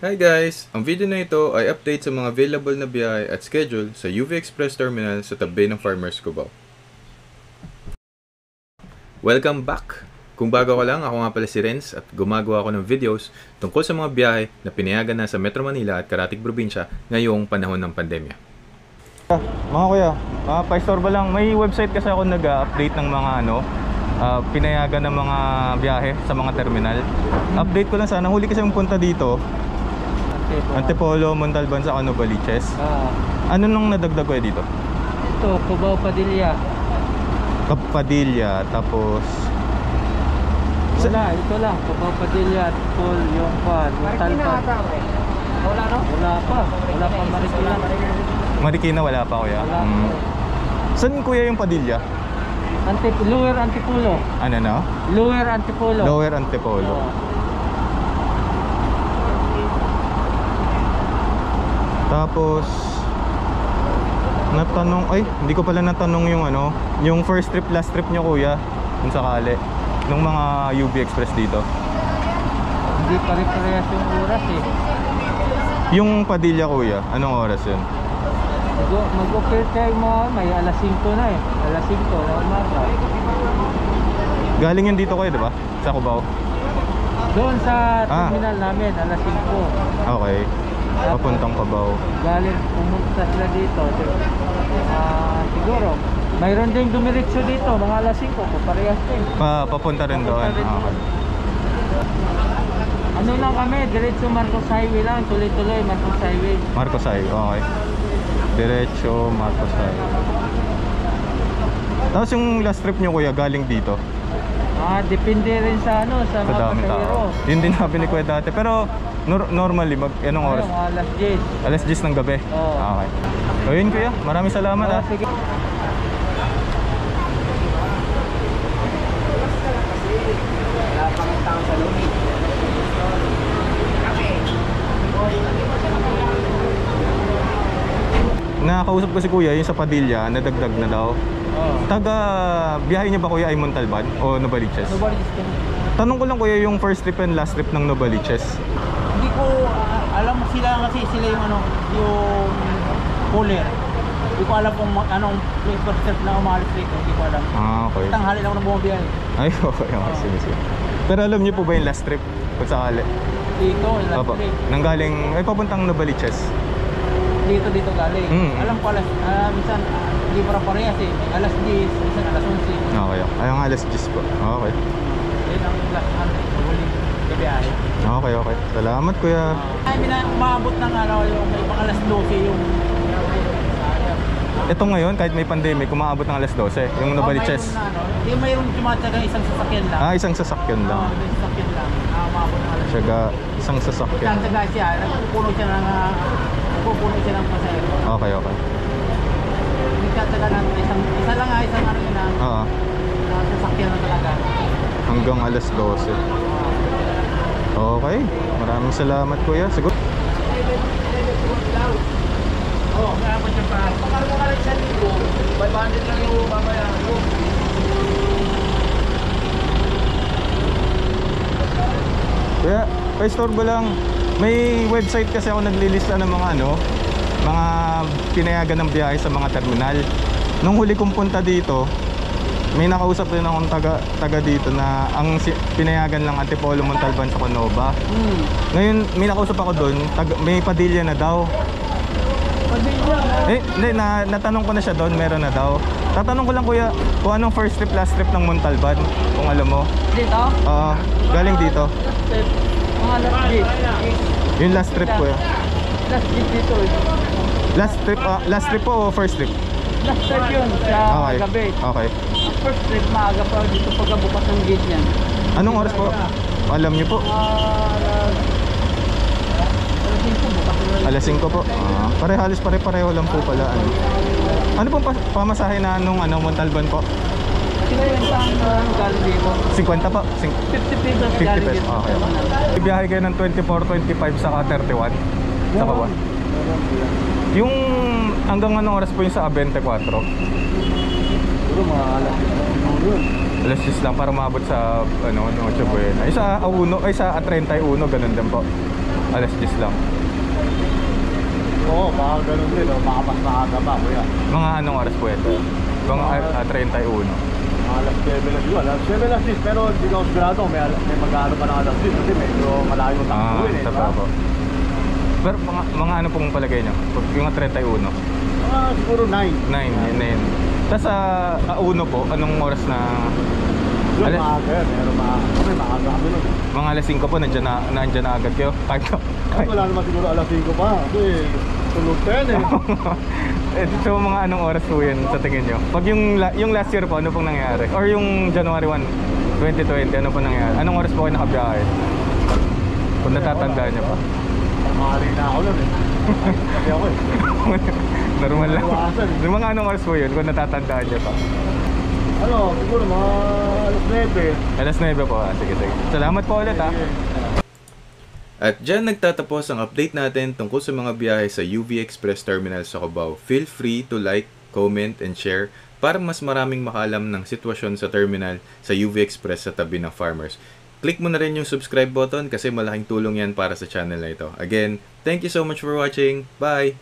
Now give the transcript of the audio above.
Hi guys! Ang video na ito ay update sa mga available na biyahe at schedule sa UV Express Terminal sa tabi ng Farmers Cubao. Welcome back! Kung bago ka lang, ako nga pala si Renz at gumagawa ako ng videos tungkol sa mga biyahe na pinayagan na sa Metro Manila at Karatig Probinsya ngayong panahon ng pandemya. Mga kuya, pa-istorba lang, may website kasi ako nag-update ng mga pinayagan ng mga biyahe sa mga terminal. Update ko lang sana, huli kasi yung punta dito. Antipolo, Montalban sa Novaliches. Ano nung nadagdag ko dito? Ito, Cubao Padilla. Padilla, tapos Wala, ito lang. Cubao Padilla at Paul yung Montalban. Wala no? Wala pa. Wala pa Marikina. Marikina wala pa kuya. Wala. Saan kuya yung Padilla? Lower Antipolo. Ano na? Lower Antipolo. Lower Antipolo. Tapos natanong, hindi ko pala natanong yung yung first trip, last trip nyo kuya, kung sakali, nung mga UV Express dito. Hindi pare-parehas yung oras eh. Yung Padilla kuya, anong oras yun? Mag-offer kayo may alas 5 na eh. Alas 5 na umaga. Galing yun dito kuya, di ba? Sa Cubao? Doon sa terminal namin, alas 5. Okay. Papuntang Cubao. Galing pumunta sila dito. Siguro mayroon din dumiretso dito mga alas 5 parehas din. Papunta rin doon. Okay. Ano lang kami, diretso Marcos Highway lang, tuloy-tuloy Marcos Highway. Marcos Highway, okay. Diretso Marcos Highway. Tapos yung last trip nyo kuya, galing dito? Depende rin sa sa mga daming tao. Yun din sabi ni kuya dati. Pero normally, anong oras? Alas 10. Alas 10 ng gabi? Oo. Okay. So yun kuya, maraming salamat Sige. Wala pang tao sa lumi. Nakakausap ko si kuya, yung sa Padilla, nadagdag na daw. Taga, biyahe niya ba kuya ay Montalban o Novaliches? Novaliches. Tanong ko lang kuya, yung first trip and last trip ng Novaliches. Hindi ko alam sila kasi sila yung yung cooler. Hindi ko alam kung anong first trip na umalis dito. Hindi ko alam. Okay. Tanghali lang ako ng bumabiyahe. Ay, okay. Sige. Pero alam niyo po ba yung last trip? Kung sakali? Dito, last Opo. trip. Nanggaling, papuntang Novaliches. Dito galing. Alam ko minsan hindi para parehas eh. Alas 10, minsan alas 11. Okay. Ayong alas 10 po. Okay. Yun ang last huling gabiyahe. Okay. Salamat kuya. Umabot ng yung may mga alas 12 yung Ito ngayon, kahit may pandemic, umaabot ng alas 12, yung Novaliches. Hindi mayroong tumatsaga isang sasakyan lang. Isang sasakyan lang. May sasakyan lang. Umabot ng alas 12. Tsaga, isang sasakyan. Tumatsaga siya, nagpupuno siya ng pasahero. Okay. Nagtatsaga lang isa lang isang yun Oo. sasakyan na talaga. Hanggang alas 12. Okay. Maraming salamat kuya. Siguro. Kaya mo siya pa. Pagkakaroon ka lang sa libo, 500 lang yung babayaran ko. Kaya, pa-istorbo lang. May website kasi ako naglilista ng mga mga pinayagan ng biyahe sa mga terminal. Nung huli kong punta dito, may nakausap din akong taga dito na ang pinayagan lang Antipolo, Montalban sa Canova. Ngayon, may nakausap ako doon, may Padilla na daw. Hindi, natanong ko na siya doon, meron na daw. Tatanong ko lang kuya, kung anong first trip, last trip ng Montalban, kung alam mo. Dito? Oo, galing dito. Mga last trip. Yung last trip kuya. Last trip dito eh. Last trip po o first trip? Last trip yun sa gabi. Okay. First trip maaga pa dito pagkabukas ng gate yan. Anong oras po? Alam niyo po? Alas 5 po. Halos pare-pareho lang po pala. Ano pong pamasahe na nung Montalban po? Sila yun saan galing dito? 50 po. 50 pesos 50 galing pesos. dito. Okay. Biyahe kayo ng 24, 25 saka 31 sa baba. Yung hanggang anong oras po yung sa 24? Siguro mga alas 10 yun. Alas 10 lang para maabot sa Noche Buena. Isa 31, ganun din po. Alas 10 lang. Oo, baka ganun din, oh. Baka mas maaga pa, kuya. Mga anong oras po ito? Mga 31. Alas 7 na siguro, alas 7 alas 10, pero hindi ko sigurado may mag-ano pa ng alas 10 kasi medyo malayo ang takbuhin eh, sa diba? po. Pero mga ano pong palagay nyo? Yung 31? Siguro 9. 9, yun na yun. Tapos sa uno po, anong oras na? Yun, maaga yan, pero may maaga kami nun. Mga alas 5 po, nandyan na agad kayo. Ay, wala naman siguro alas 5 pa, kasi tulog 10 eh. So mga anong oras po yun sa tingin nyo? Pag yung last year po, ano pong nangyari? Or yung January 1, 2020, ano pong nangyari? Anong oras po kayo nakabiyahe? Kung natatandaan nyo pa. Pangari na ako nun eh. Kasi ako eh. Normal lang. Iwasan. Yung mga anong oras po yun kung natatandaan nyo pa? Ano, siguro mga alas 9. Alas 9 po. Sige. Salamat po ulit ha. At dyan nagtatapos ang update natin tungkol sa mga biyahe sa UV Express Terminal sa Cubao. Feel free to like, comment, and share para mas maraming makaalam ng sitwasyon sa terminal sa UV Express sa tabi ng Farmers. Click mo na rin yung subscribe button kasi malaking tulong yan para sa channel na ito. Again, thank you so much for watching. Bye!